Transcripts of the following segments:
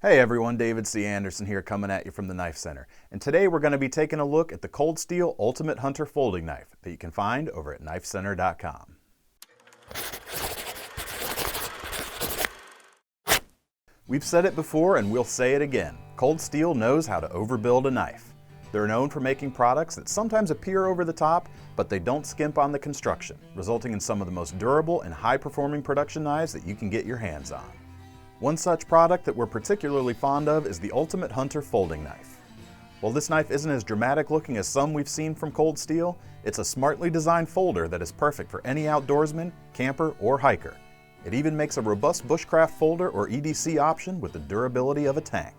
Hey everyone, David C. Anderson here coming at you from the Knife Center. And today we're going to be taking a look at the Cold Steel Ultimate Hunter Folding Knife that you can find over at KnifeCenter.com. We've said it before and we'll say it again. Cold Steel knows how to overbuild a knife. They're known for making products that sometimes appear over the top, but they don't skimp on the construction, resulting in some of the most durable and high-performing production knives that you can get your hands on. One such product that we're particularly fond of is the Ultimate Hunter Folding Knife. While this knife isn't as dramatic looking as some we've seen from Cold Steel, it's a smartly designed folder that is perfect for any outdoorsman, camper, or hiker. It even makes a robust bushcraft folder or EDC option with the durability of a tank.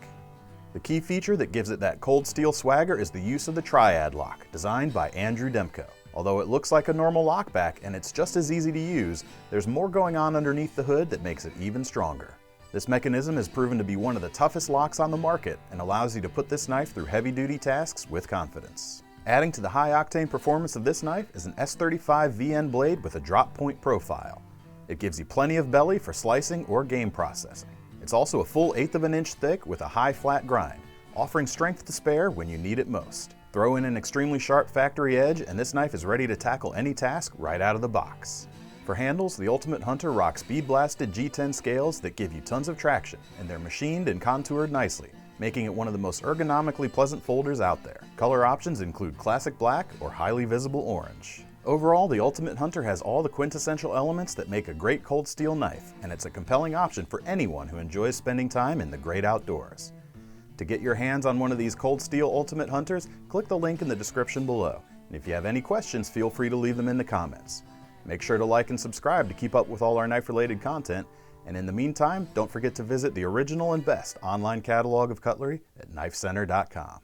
The key feature that gives it that Cold Steel swagger is the use of the triad lock, designed by Andrew Demko. Although it looks like a normal lockback and it's just as easy to use, there's more going on underneath the hood that makes it even stronger. This mechanism has proven to be one of the toughest locks on the market and allows you to put this knife through heavy-duty tasks with confidence. Adding to the high-octane performance of this knife is an S35 VN blade with a drop point profile. It gives you plenty of belly for slicing or game processing. It's also a full 1/8 of an inch thick with a high flat grind, offering strength to spare when you need it most. Throw in an extremely sharp factory edge and this knife is ready to tackle any task right out of the box. For handles, the Ultimate Hunter rocks speed-blasted G10 scales that give you tons of traction, and they're machined and contoured nicely, making it one of the most ergonomically pleasant folders out there. Color options include classic black or highly visible orange. Overall, the Ultimate Hunter has all the quintessential elements that make a great Cold Steel knife, and it's a compelling option for anyone who enjoys spending time in the great outdoors. To get your hands on one of these Cold Steel Ultimate Hunters, click the link in the description below. And if you have any questions, feel free to leave them in the comments. Make sure to like and subscribe to keep up with all our knife-related content, and in the meantime, don't forget to visit the original and best online catalog of cutlery at KnifeCenter.com.